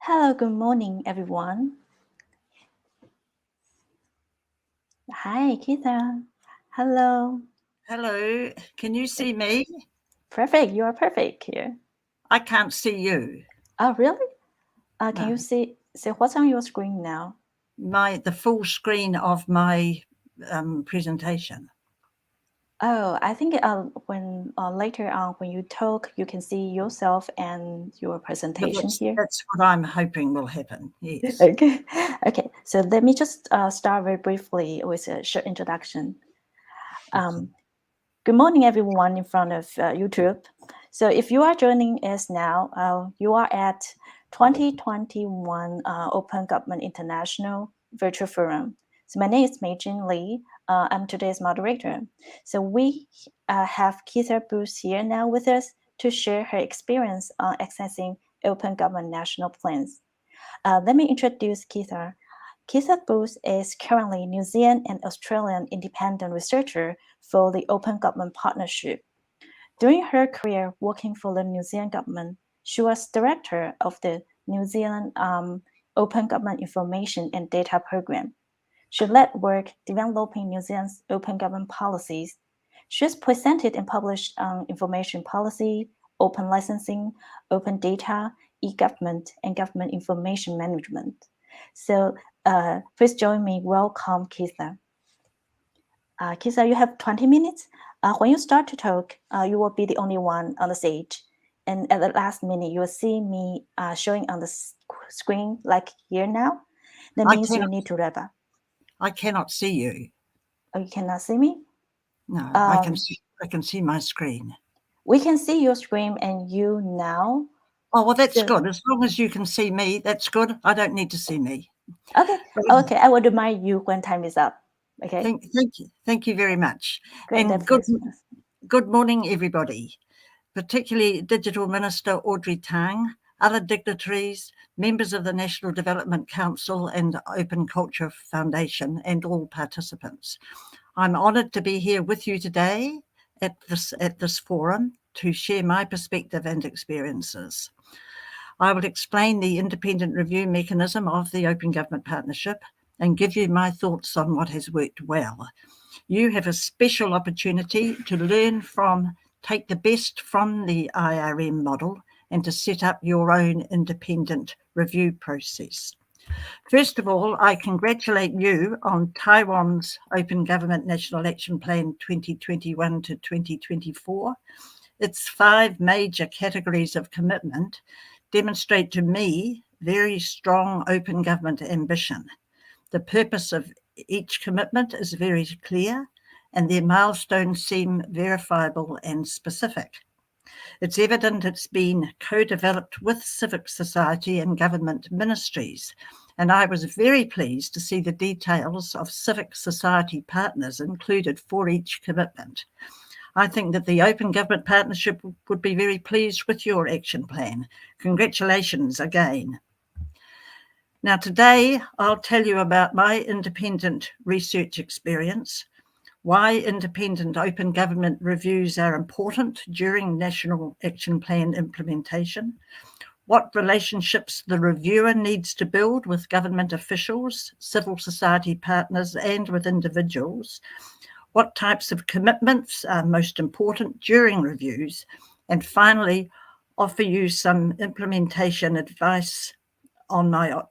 Hello, good morning, everyone. Hi, Keitha. Hello. Hello, can you see me? Perfect, you are perfect here. I can't see you. Oh, really? Can No. you see what's on your screen now? The full screen of my presentation. Oh, I think when later on when you talk, you can see yourself and your presentation here. That's what I'm hoping will happen, yes. Okay. So let me just start very briefly with a short introduction. Good morning, everyone in front of YouTube. So if you are joining us now, you are at 2021 Open Government International Virtual Forum. So my name is Meijin Lee. I'm today's moderator. So we have Keitha Bruce here now with us to share her experience on accessing Open Government National Plans. Let me introduce Keitha. Keitha Booth is currently New Zealand and Australian independent researcher for the Open Government Partnership. During her career working for the New Zealand government, she was director of the New Zealand Open Government Information and Data Program. She led work developing New Zealand's open government policies. She has presented and published on information policy, open licensing, open data, e-government, and government information management. So please join me. Welcome, Keitha. Keitha, you have 20 minutes. When you start to talk, you will be the only one on the stage. And at the last minute, you will see me showing on the screen like here now. That means you need to wrap up. I cannot see you. Oh, you cannot see me? No, I can see my screen. We can see your screen and you now. Oh, well, that's good. As long as you can see me, that's good. I don't need to see me. Okay. Okay. I will remind you when time is up. Okay. Thank you. Thank you very much. Great. And good morning, everybody, particularly Digital Minister Audrey Tang, other dignitaries, members of the National Development Council and Open Culture Foundation, and all participants. I'm honoured to be here with you today at this forum to share my perspective and experiences. I will explain the independent review mechanism of the Open Government Partnership and give you my thoughts on what has worked well. You have a special opportunity to learn take the best from the IRM model and to set up your own independent review process. First of all, I congratulate you on Taiwan's Open Government National Action Plan 2021 to 2024. Its 5 major categories of commitment demonstrate to me very strong open government ambition. The purpose of each commitment is very clear, and their milestones seem verifiable and specific. It's evident it's been co-developed with civic society and government ministries, and I was very pleased to see the details of civic society partners included for each commitment. I think that the Open Government Partnership would be very pleased with your action plan. Congratulations again. Now, today I'll tell you about my independent research experience, why independent open government reviews are important during National Action Plan implementation, what relationships the reviewer needs to build with government officials, civil society partners, and with individuals, what types of commitments are most important during reviews, and finally, offer you some implementation advice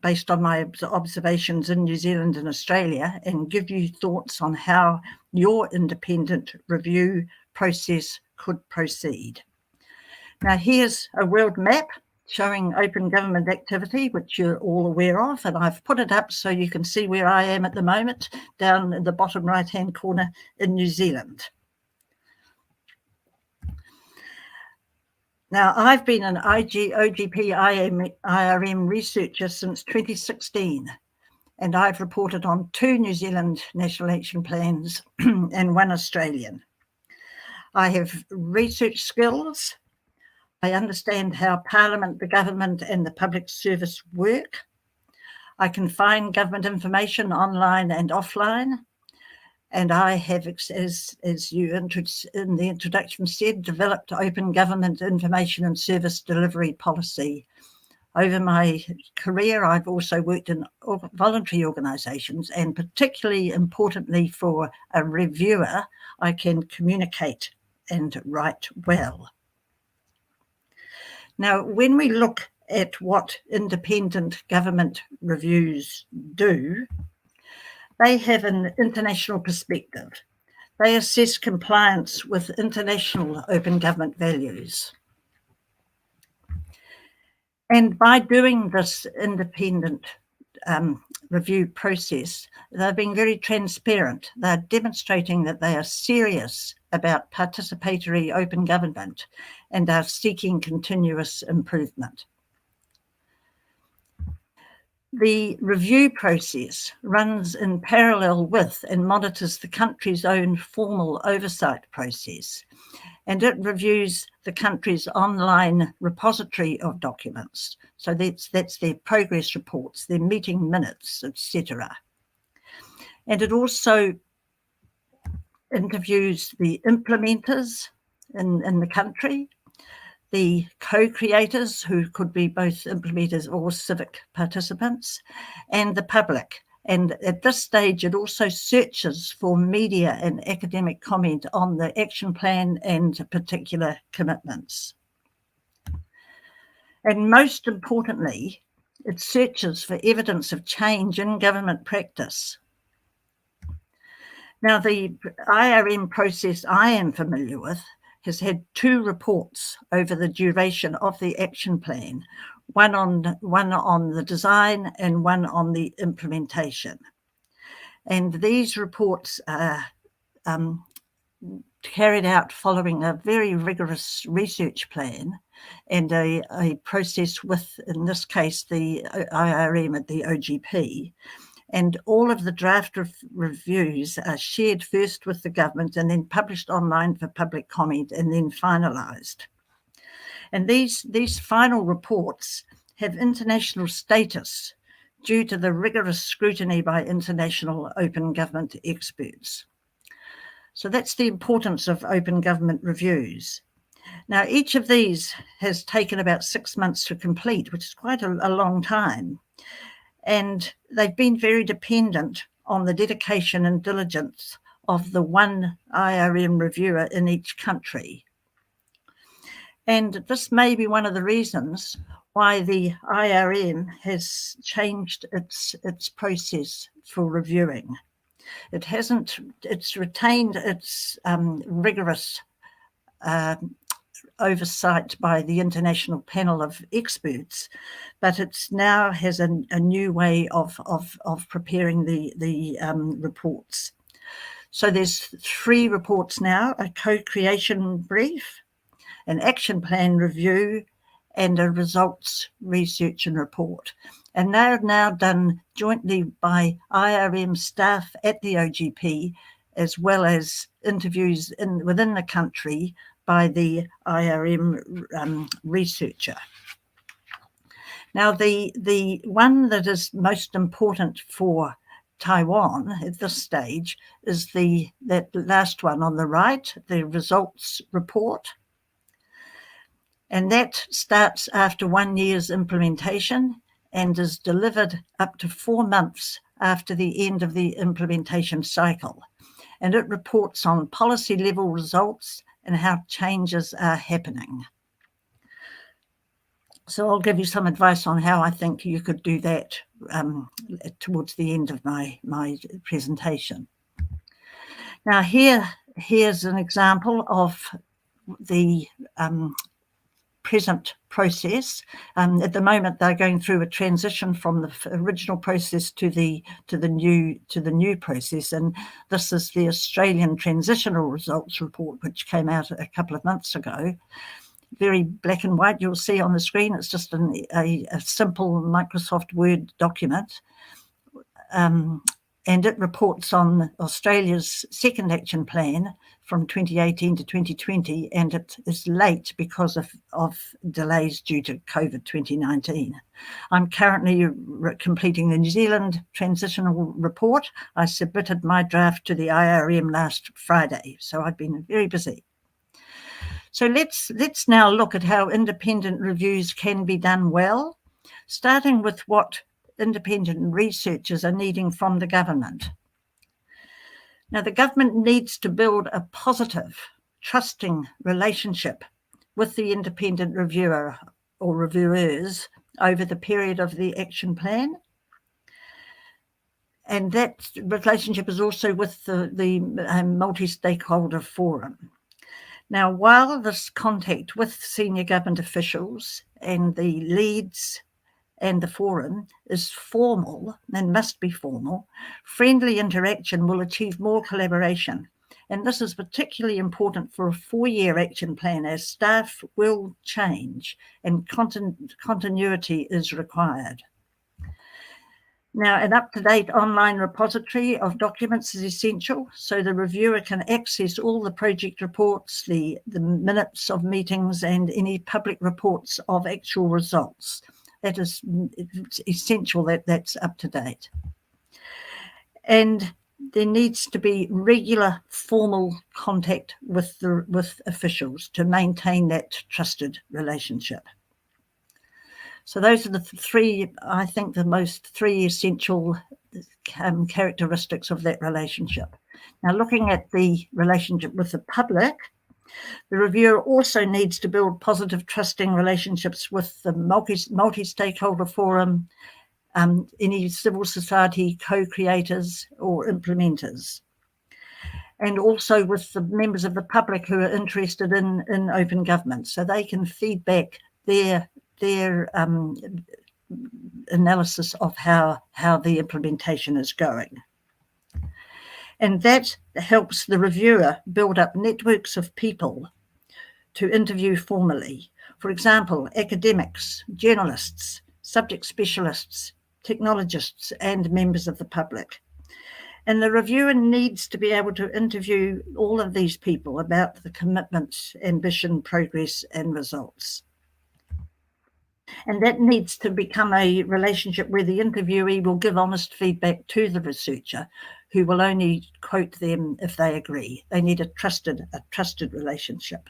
based on my observations in New Zealand and Australia, and give you thoughts on how your independent review process could proceed. Now, here's a world map showing open government activity, which you're all aware of, and I've put it up so you can see where I am at the moment, down in the bottom right-hand corner in New Zealand. Now, I've been an OGP IRM researcher since 2016, and I've reported on 2 New Zealand National Action Plans and 1 Australian. I have research skills. I understand how Parliament, the government, and the public service work. I can find government information online and offline. And I have, as you in the introduction said, developed open government information and service delivery policy Over my career, I've also worked in voluntary organisations, and particularly importantly for a reviewer, I can communicate and write well. Now, when we look at what independent government reviews do, they have an international perspective. They assess compliance with international open government values. And by doing this independent review process, they're being very transparent. They're demonstrating that they are serious about participatory open government and are seeking continuous improvement. The review process runs in parallel with and monitors the country's own formal oversight process, and it reviews the country's online repository of documents. So that's their progress reports, their meeting minutes, etc. And it also interviews the implementers in the country, the co-creators, who could be both implementers or civic participants, and the public. And at this stage, it also searches for media and academic comment on the action plan and particular commitments. And most importantly, it searches for evidence of change in government practice. Now, the IRM process I am familiar with has had 2 reports over the duration of the action plan, one on the design and one on the implementation. And these reports are carried out following a very rigorous research plan and a process with, in this case, the IRM at the OGP. And all of the draft reviews are shared first with the government and then published online for public comment and then finalised. And these final reports have international status due to the rigorous scrutiny by international open government experts. So that's the importance of open government reviews. Now, each of these has taken about 6 months to complete, which is quite a long time. And they've been very dependent on the dedication and diligence of the one IRM reviewer in each country. And this may be one of the reasons why the IRM has changed its process for reviewing. It's retained its rigorous oversight by the international panel of experts, but it's now has a new way of preparing the reports. So there's 3 reports now: a co-creation brief, an action plan review, and a results research and report. And they're now done jointly by IRM staff at the OGP, as well as interviews within the country by the IRM researcher. Now, the one that is most important for Taiwan at this stage is that last one on the right, the results report. And that starts after 1 year's implementation and is delivered up to 4 months after the end of the implementation cycle. And it reports on policy level results and how changes are happening. So I'll give you some advice on how I think you could do that towards the end of my presentation. Now here's an example of the present process. At the moment, they're going through a transition from the original process to the new process, and this is the Australian Transitional Results Report, which came out a couple of months ago. Very black and white. You'll see on the screen. It's just a simple Microsoft Word document. And it reports on Australia's second action plan from 2018 to 2020, and it is late because of delays due to COVID 2019. I'm currently completing the New Zealand transitional report. I submitted my draft to the IRM last Friday, so I've been very busy. So let's now look at how independent reviews can be done well. starting with what independent researchers are needing from the government. Now, the government needs to build a positive, trusting relationship with the independent reviewer or reviewers over the period of the action plan. And that relationship is also with the multi-stakeholder forum. Now, while this contact with senior government officials and the leads and the forum is formal and must be formal, friendly interaction will achieve more collaboration. And this is particularly important for a 4-year action plan, as staff will change and continuity is required. Now, an up-to-date online repository of documents is essential, so the reviewer can access all the project reports, the minutes of meetings, and any public reports of actual results. That is, it's essential that that's up to date. And there needs to be regular formal contact with officials to maintain that trusted relationship. So those are the three essential characteristics of that relationship. Now, looking at the relationship with the public, the reviewer also needs to build positive, trusting relationships with the multi-stakeholder forum, any civil society co-creators or implementers, and also with the members of the public who are interested in open government, so they can feed back their analysis of how the implementation is going. And that helps the reviewer build up networks of people to interview formally. For example, academics, journalists, subject specialists, technologists, and members of the public. And the reviewer needs to be able to interview all of these people about the commitment, ambition, progress, and results. And that needs to become a relationship where the interviewee will give honest feedback to the researcher, who will only quote them if they agree. They need a trusted relationship.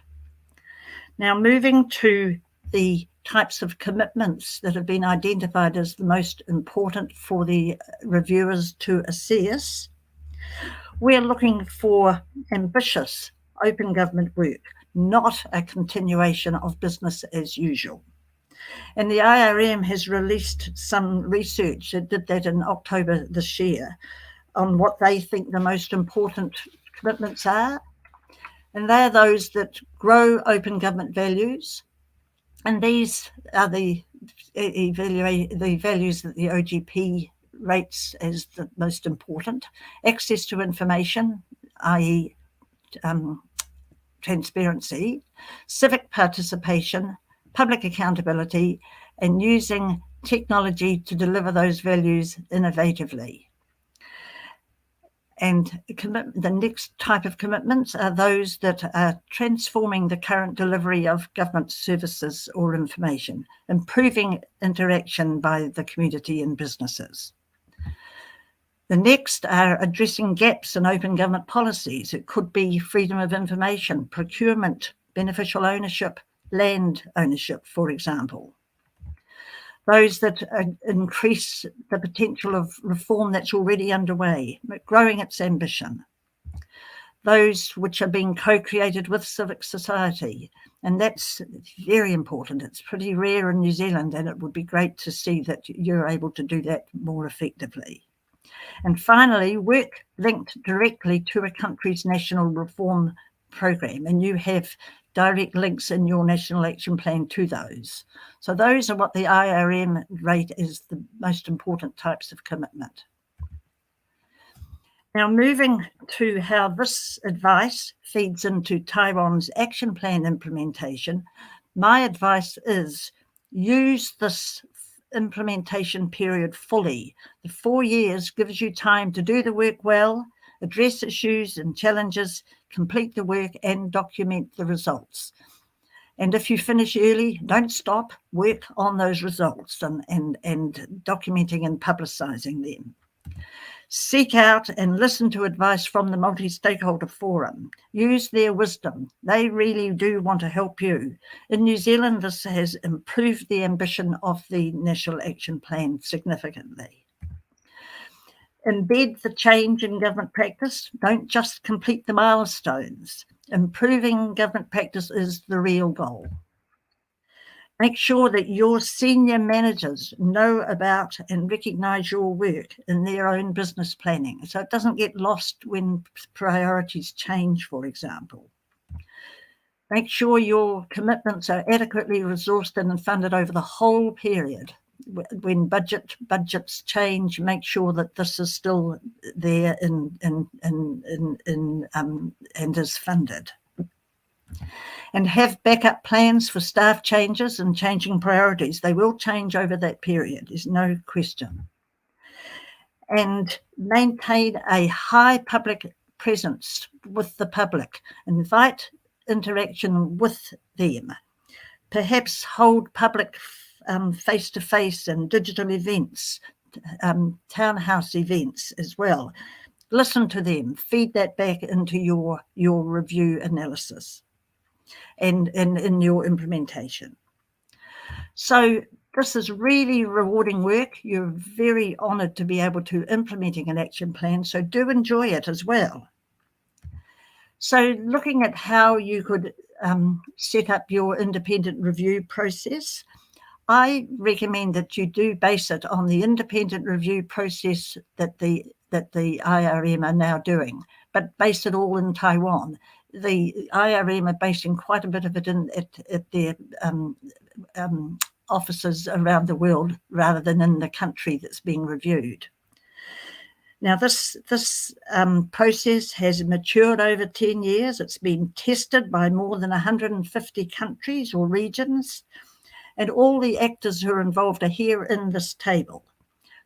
Now, moving to the types of commitments that have been identified as the most important for the reviewers to assess, we're looking for ambitious open government work, not a continuation of business as usual. And the IRM has released some research, it did that in October this year, on what they think the most important commitments are. And they're those that grow open government values. And these are the values that the OGP rates as the most important. Access to information, i.e. transparency, civic participation, public accountability, and using technology to deliver those values innovatively. And the next type of commitments are those that are transforming the current delivery of government services or information, improving interaction by the community and businesses. The next are addressing gaps in open government policies. It could be freedom of information, procurement, beneficial ownership, land ownership, for example. Those that increase the potential of reform that's already underway, growing its ambition. Those which are being co-created with civic society, and that's very important. It's pretty rare in New Zealand, and it would be great to see that you're able to do that more effectively. And finally, work linked directly to a country's national reform program, and you have direct links in your National Action Plan to those. So those are what the IRM rate as the most important types of commitment. Now, moving to how this advice feeds into Taiwan's action plan implementation, my advice is use this implementation period fully. The 4 years gives you time to do the work well, address issues and challenges, complete the work, and document the results. And if you finish early, don't stop, work on those results and documenting and publicising them. Seek out and listen to advice from the multi-stakeholder forum. Use their wisdom. They really do want to help you. In New Zealand, this has improved the ambition of the National Action Plan significantly. Embed the change in government practice. Don't just complete the milestones. Improving government practice is the real goal. Make sure that your senior managers know about and recognise your work in their own business planning, so it doesn't get lost when priorities change, for example. Make sure your commitments are adequately resourced and funded over the whole period. When budgets change, make sure that this is still there and is funded. And have backup plans for staff changes and changing priorities. They will change over that period, there's no question. And maintain a high public presence with the public. Invite interaction with them. Perhaps hold public face-to-face and digital events, townhouse events as well. Listen to them, feed that back into your review analysis and in your implementation. So this is really rewarding work. You're very honoured to be able to implementing an action plan, so do enjoy it as well. So looking at how you could set up your independent review process, I recommend that you do base it on the independent review process that the IRM are now doing, but base it all in Taiwan. The IRM are basing quite a bit of it at their offices around the world rather than in the country that's being reviewed. Now, this process has matured over 10 years. It's been tested by more than 150 countries or regions, and all the actors who are involved are here in this table.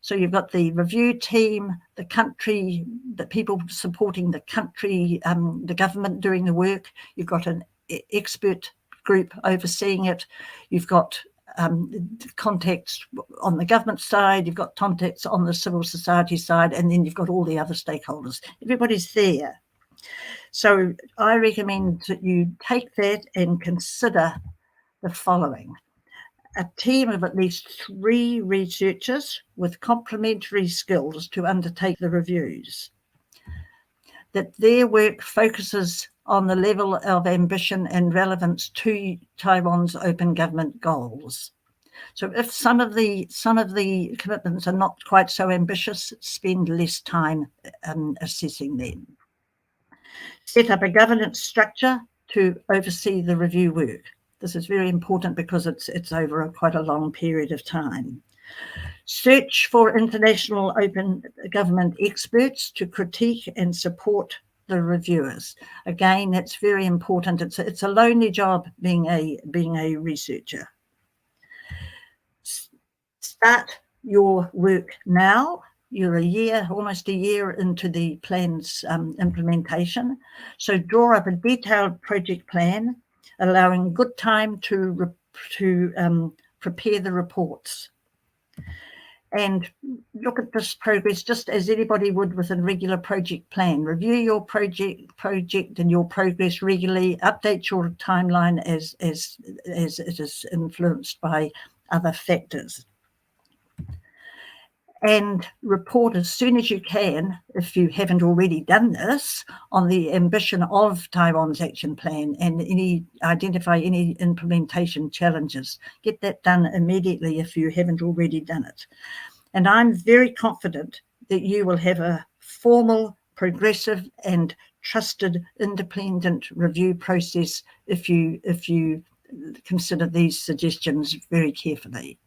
So you've got the review team, the country, the people supporting the country, the government doing the work. You've got an expert group overseeing it. You've got contacts on the government side. You've got contacts on the civil society side, and then you've got all the other stakeholders. Everybody's there. So I recommend that you take that and consider the following. A team of at least 3 researchers with complementary skills to undertake the reviews. That their work focuses on the level of ambition and relevance to Taiwan's open government goals. So if some of the commitments are not quite so ambitious, spend less time assessing them. Set up a governance structure to oversee the review work. This is very important because it's over quite a long period of time. Search for international open government experts to critique and support the reviewers. Again, that's very important. It's a lonely job being a researcher. Start your work now. You're almost a year into the plan's implementation. So draw up a detailed project plan, allowing good time to prepare the reports. And look at this progress just as anybody would with a regular project plan. Review your project and your progress regularly. Update your timeline as it is influenced by other factors. And report as soon as you can, if you haven't already done this, on the ambition of Taiwan's action plan and identify any implementation challenges. Get that done immediately if you haven't already done it. And I'm very confident that you will have a formal, progressive and trusted independent review process if you consider these suggestions very carefully.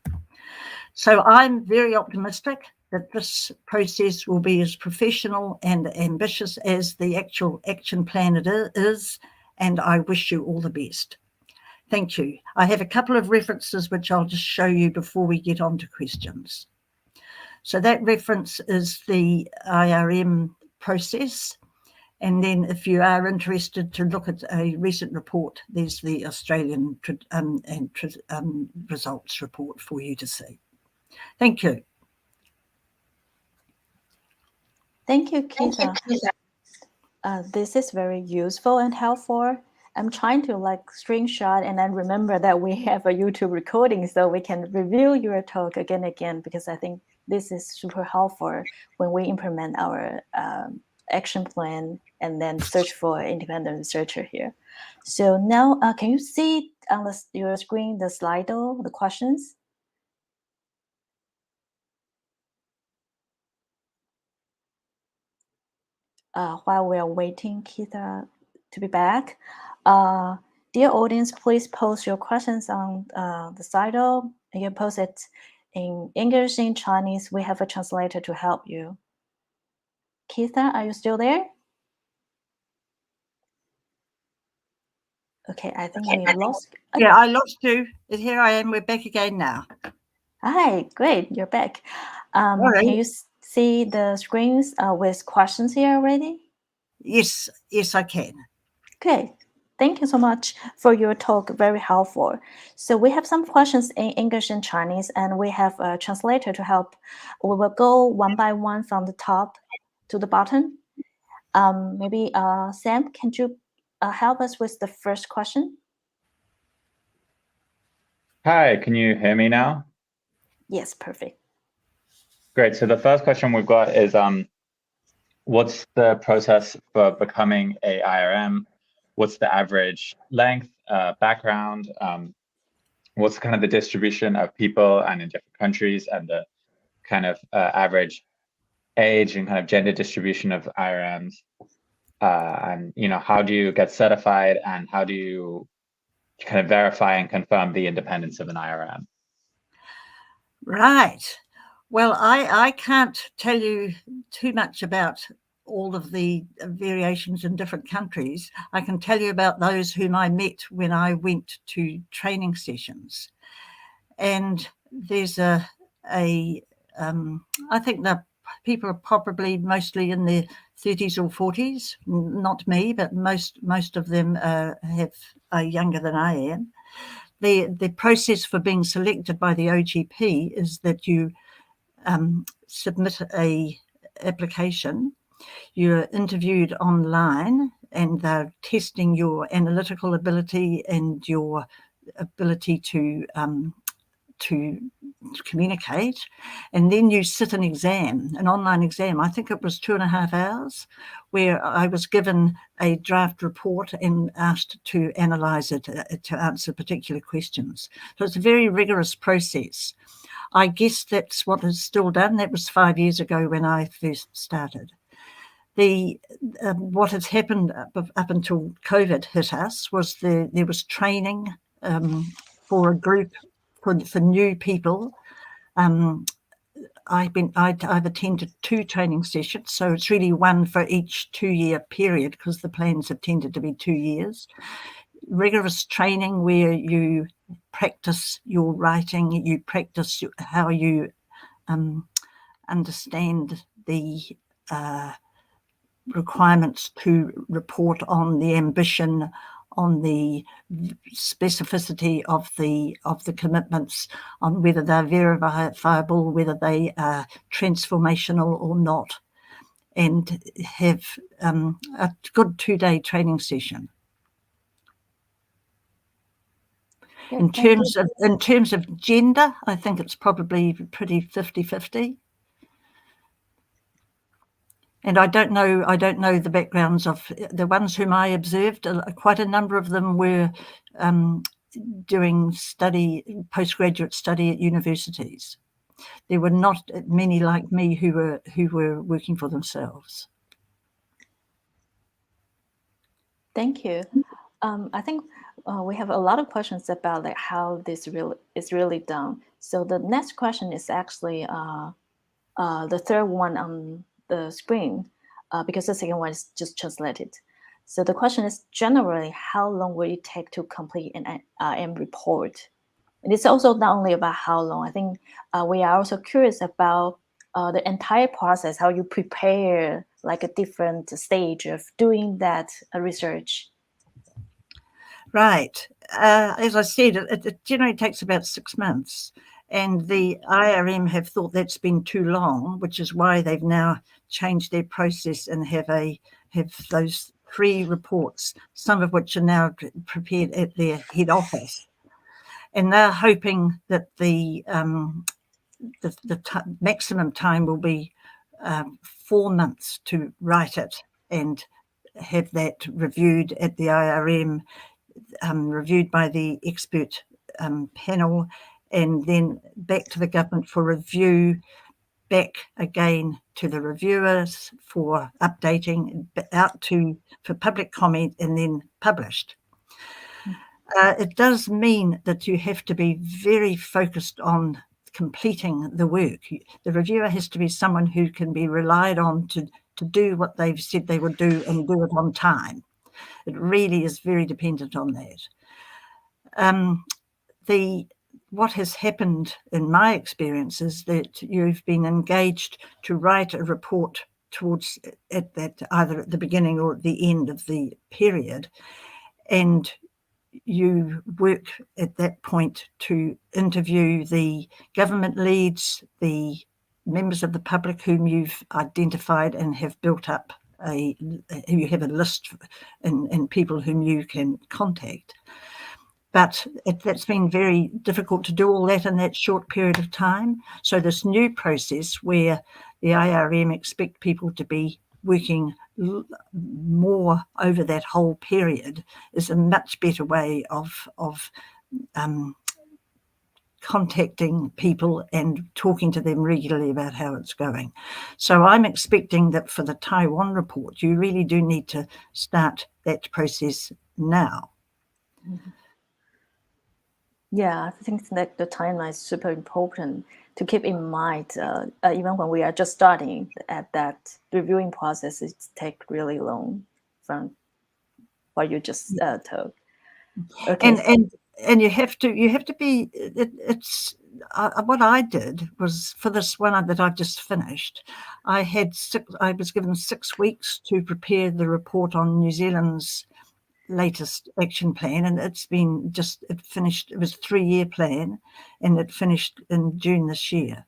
So I'm very optimistic that this process will be as professional and ambitious as the actual action plan it is, and I wish you all the best. Thank you. I have a couple of references which I'll just show you before we get on to questions. So that reference is the IRM process. And then if you are interested to look at a recent report, there's the Australian results report for you to see. Thank you. Thank you, Keitha. This is very useful and helpful. I'm trying to screenshot and then remember that we have a YouTube recording so we can review your talk again, because I think this is super helpful when we implement our action plan and then search for independent researcher here. So now, can you see on your screen the Slido, the questions? While we are waiting Keitha to be back, dear audience, please post your questions on the Slido. You can post it in English, in Chinese. We have a translator to help you. Keitha, are you still there? Okay, I think we lost. Yeah, I lost you. Here I am. We're back again now. Hi, great, you're back. Can you see the screens with questions here already? Yes, I can. Okay, thank you so much for your talk, very helpful. So we have some questions in English and Chinese, and we have a translator to help. We will go one by one from the top to the bottom. Maybe Sam, can you help us with the first question? Hi, can you hear me now? Yes, perfect. Great. So the first question we've got is, what's the process for becoming a IRM? What's the average length, background? What's kind of the distribution of people and in different countries, and the kind of average age and kind of gender distribution of IRMs? And how do you get certified, and how do you kind of verify and confirm the independence of an IRM? Right. Well, I can't tell you too much about all of the variations in different countries. I can tell you about those whom I met when I went to training sessions. And there's I think the people are probably mostly in their 30s or 40s, not me, but most of them are younger than I am. The process for being selected by the OGP is that you submit a application, you're interviewed online, and they're testing your analytical ability and your ability to communicate, and then you sit an exam, an online exam. I think it was 2.5 hours, where I was given a draft report and asked to analyze it, to answer particular questions. So it's a very rigorous process. I guess that's what is still done. That was 5 years ago when I first started. What has happened up until COVID hit us was there was training for a group for new people. I've attended 2 training sessions, so it's really one for each 2-year period, because the plans have tended to be 2 years. Rigorous training where you practice your writing, you practice how you understand the requirements to report on the ambition, on the specificity of the commitments, on whether they're verifiable, whether they are transformational or not, and have a good 2-day training session. In terms of gender, I think it's probably pretty 50-50. And I don't know the backgrounds of the ones whom I observed. Quite a number of them were doing postgraduate study at universities. There were not many like me who were working for themselves. Thank you. I think we have a lot of questions about how this is really done. So the next question is actually the third one on the screen, because the second one is just translated. So the question is, generally, how long will it take to complete an IRM report? And it's also not only about how long. I think we are also curious about the entire process, how you prepare a different stage of doing that research. Right. As I said, it generally takes about 6 months. And the IRM have thought that's been too long, which is why they've now changed their process and have those 3 reports, some of which are now prepared at their head office. And they're hoping that the maximum time will be 4 months to write it and have that reviewed at the IRM, reviewed by the expert panel, and then back to the government for review, back again to the reviewers for updating, out for public comment, and then published. It does mean that you have to be very focused on completing the work. The reviewer has to be someone who can be relied on to do what they've said they would do and do it on time. It really is very dependent on that. What has happened in my experience is that you've been engaged to write a report either at the beginning or at the end of the period, and you work at that point to interview the government leads, the members of the public whom you've identified and have built up you have a list and people whom you can contact. But that's been very difficult to do all that in that short period of time. So this new process where the IRM expect people to be working more over that whole period is a much better way of contacting people and talking to them regularly about how it's going. So I'm expecting that for the Taiwan report, you really do need to start that process now. Mm-hmm. Yeah, I think that the timeline is super important to keep in mind. Even when we are just starting at that reviewing process, it takes really long from what you just told. Okay. And you have to be. It's what I did was for this one that I've just finished. I was given 6 weeks to prepare the report on New Zealand's latest action plan, and it finished. It was a 3-year plan, and it finished in June this year.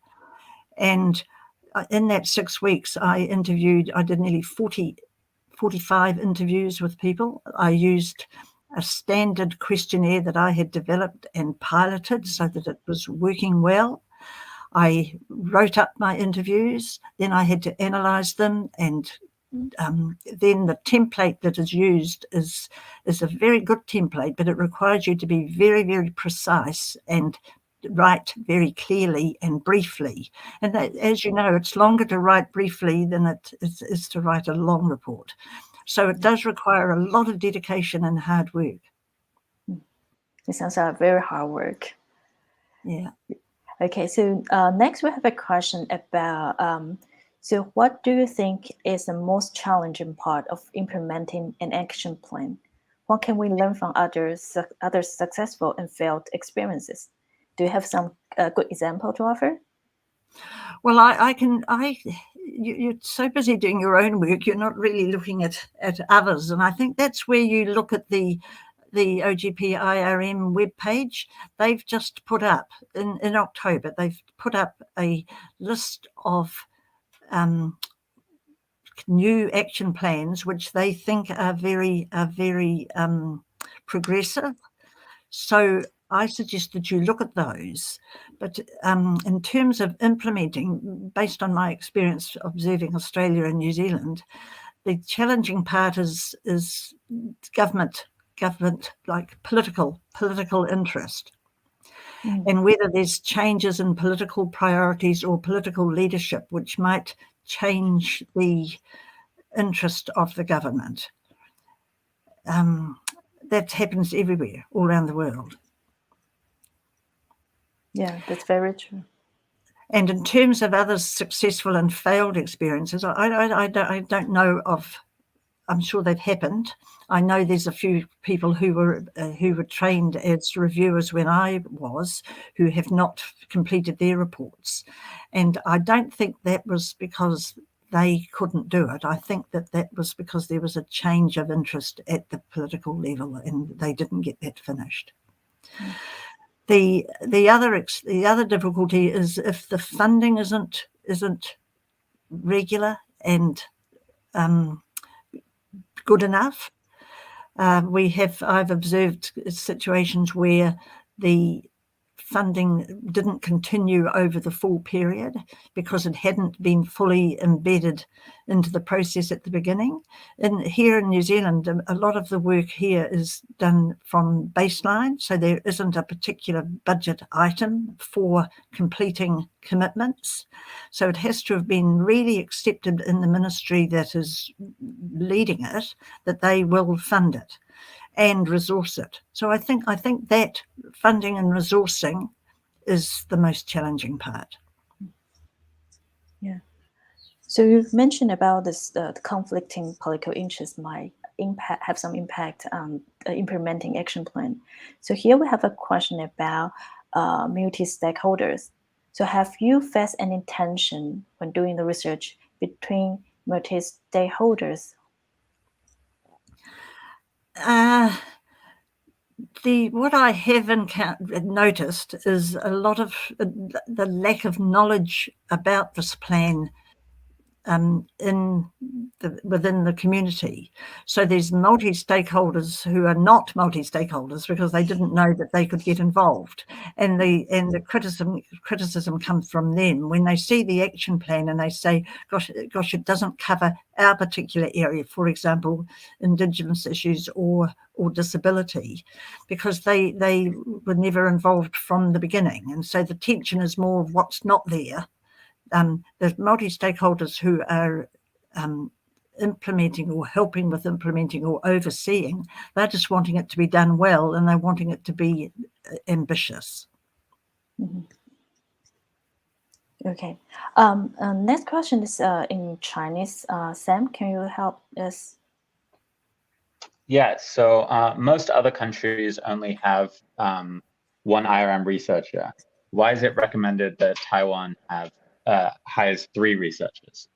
And in that 6 weeks, I did nearly 45 interviews with people. I used a standard questionnaire that I had developed and piloted so that it was working well. I wrote up my interviews, then I had to analyze them, and then the template that is used is a very good template, but it requires you to be very, very precise and write very clearly and briefly. And that, as you know, it's longer to write briefly than it is to write a long report. So it does require a lot of dedication and hard work. It sounds like very hard work. Yeah. Okay, so next we have a question about, so what do you think is the most challenging part of implementing an action plan? What can we learn from other successful and failed experiences? Do you have some good example to offer? Well, you're so busy doing your own work, you're not really looking at others. And I think that's where you look at the OGP IRM webpage. They've just put up in October, they've put up a list of new action plans, which they think are very progressive. So I suggest that you look at those. But in terms of implementing, based on my experience observing Australia and New Zealand, the challenging part is government, like political interest. And whether there's changes in political priorities or political leadership which might change the interest of the government. That happens everywhere, all around the world. Yeah, that's very true. And in terms of other successful and failed experiences, I don't know of. I'm sure they've happened. I know there's a few people who were trained as reviewers when I was, who have not completed their reports, and I don't think that was because they couldn't do it. I think that was because there was a change of interest at the political level, and they didn't get that finished. the other difficulty is if the funding isn't regular and good enough. I've observed situations where the funding didn't continue over the full period because it hadn't been fully embedded into the process at the beginning. Here in New Zealand, a lot of the work here is done from baseline, so there isn't a particular budget item for completing commitments. So it has to have been really accepted in the ministry that is leading it that they will fund it and resource it. So I think that funding and resourcing is the most challenging part. Yeah. So you've mentioned about this, the conflicting political interests might have some impact on implementing action plan. So here we have a question about multi-stakeholders. So have you faced any tension when doing the research between multi-stakeholders? What I have noticed is a lot of the lack of knowledge about this plan within the community. So there's multi-stakeholders who are not multi-stakeholders because they didn't know that they could get involved, and the criticism comes from them when they see the action plan and they say, gosh, it doesn't cover our particular area, for example, Indigenous issues or disability, because they were never involved from the beginning, and so the tension is more of what's not there. The multi-stakeholders who are implementing or helping with implementing or overseeing, they're just wanting it to be done well and they're wanting it to be ambitious. Mm-hmm. Okay. Next question is in Chinese. Sam, can you help us? Yeah, so most other countries only have one IRM researcher. Why is it recommended that Taiwan hires 3 researchers?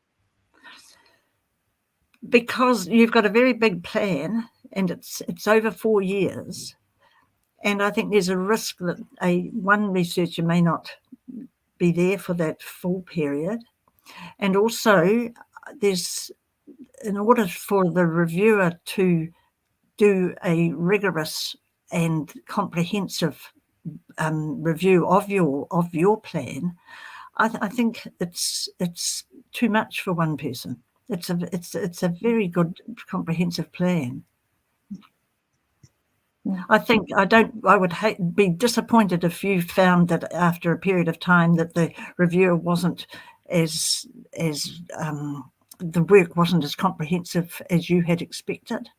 Because you've got a very big plan and it's over 4 years, and I think there's a risk that one researcher may not be there for that full period, and also in order for the reviewer to do a rigorous and comprehensive review of your plan, I think it's too much for one person. It's a very good comprehensive plan. Yeah. I would be disappointed if you found that after a period of time that the reviewer wasn't as the work wasn't as comprehensive as you had expected.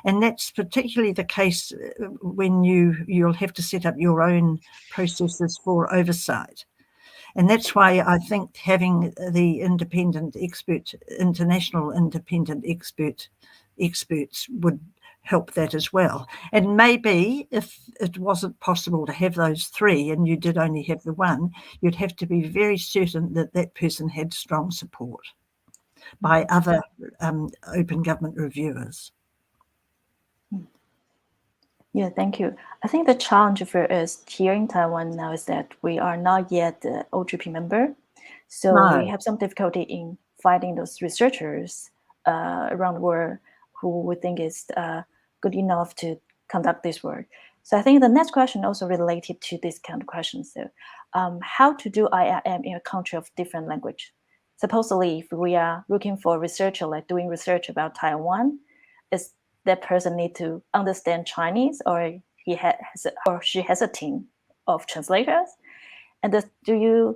And that's particularly the case when you'll have to set up your own processes for oversight. And that's why I think having the international independent experts would help that as well. And maybe if it wasn't possible to have those 3 and you did only have the 1, you'd have to be very certain that that person had strong support by other open government reviewers. Yeah, thank you. I think the challenge for us here in Taiwan now is that we are not yet the OGP member. So we have some difficulty in finding those researchers around the world who we think is good enough to conduct this work. So I think the next question also related to this kind of question. So how to do IRM in a country of different language? Supposedly, if we are looking for a researcher, like doing research about Taiwan, is that person need to understand Chinese, or she has a team of translators? And does the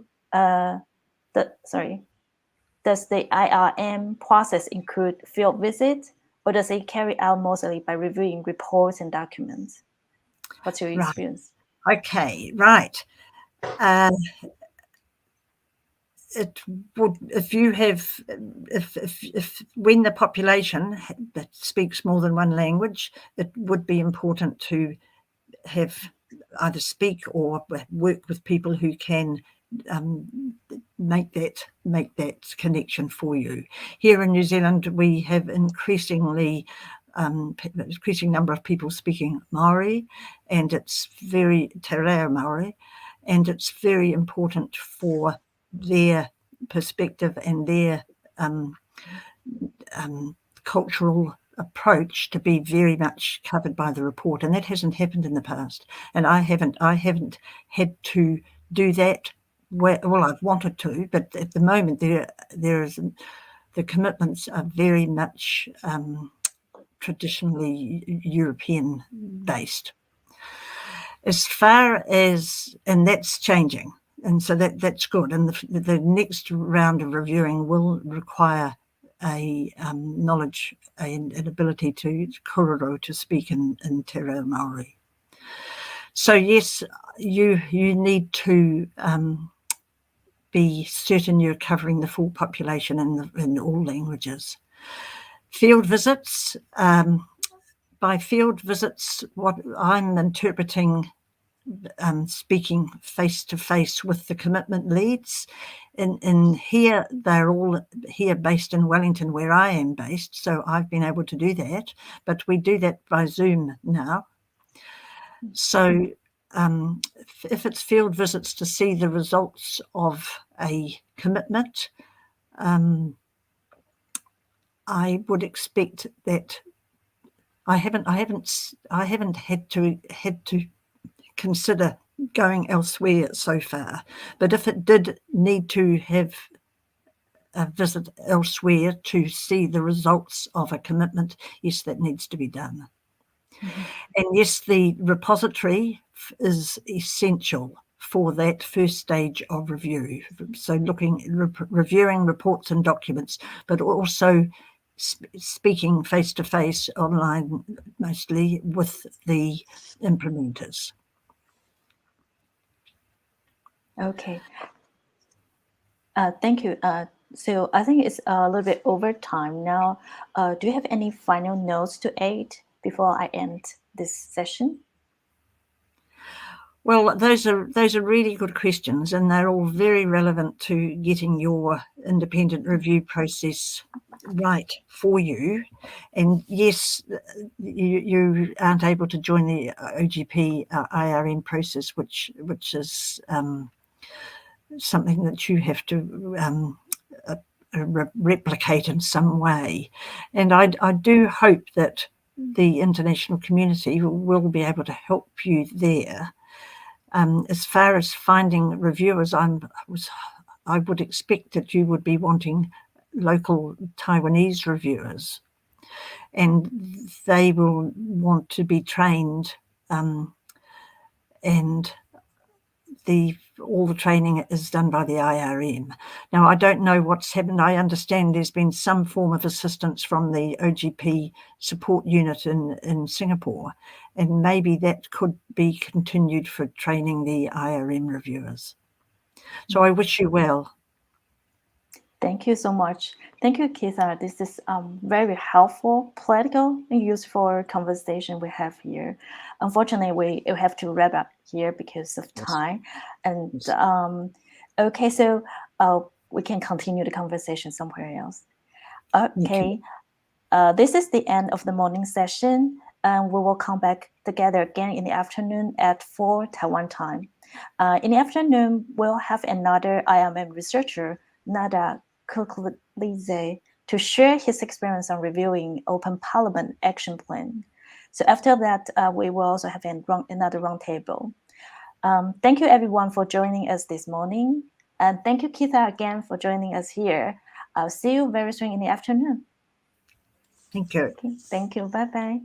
IRM process include field visits, or does it carry out mostly by reviewing reports and documents? What's your experience? Okay, right. It would, if when the population that speaks more than one language, it would be important to have either speak or work with people who can make that connection for you. Here in New Zealand, we have increasingly increasing number of people speaking Maori, and it's very te reo Maori, and it's very important for their perspective and their cultural approach to be very much covered by the report, and that hasn't happened in the past. And I haven't had to do that. Well, I've wanted to, but at the moment there is the commitments are very much traditionally European based. As far as, and that's changing, and so that's good. And the next round of reviewing will require a knowledge and an ability to korero, to speak in Te Reo Maori. So yes, you need to be certain you're covering the full population in all languages. Field visits. By field visits, what I'm interpreting, speaking face-to-face with the commitment leads. In here, they're all here based in Wellington, where I am based, so I've been able to do that, but we do that by Zoom now. So if it's field visits to see the results of a commitment, I would expect that I haven't had to consider going elsewhere so far. But if it did need to have a visit elsewhere to see the results of a commitment, yes, that needs to be done. Mm-hmm. And yes, the repository is essential for that first stage of review. So reviewing reports and documents, but also speaking face-to-face online, mostly with the implementers. Okay. Thank you. So I think it's a little bit over time now. Do you have any final notes to add before I end this session? Well, those are really good questions, and they're all very relevant to getting your independent review process right for you. And yes, you aren't able to join the OGP IRM process, which is something that you have to replicate in some way. And I do hope that the international community will be able to help you there. As far as finding reviewers, I would expect that you would be wanting local Taiwanese reviewers, and they will want to be trained, and all the training is done by the IRM. Now, I don't know what's happened. I understand there's been some form of assistance from the OGP support unit in Singapore, and maybe that could be continued for training the IRM reviewers. So I wish you well. Thank you so much. Thank you, Keitha. This is very helpful, practical, and useful conversation we have here. Unfortunately, we have to wrap up here because of time. And okay, so we can continue the conversation somewhere else. Okay, this is the end of the morning session, and we will come back together again in the afternoon at 4 Taiwan time. In the afternoon, we'll have another IRM researcher, Nada Kuklidze, to share his experience on reviewing Open Parliament Action Plan. So after that, we will also have another roundtable. Thank you everyone for joining us this morning. And thank you, Keitha, again for joining us here. I'll see you very soon in the afternoon. Thank you. Okay, thank you. Bye-bye.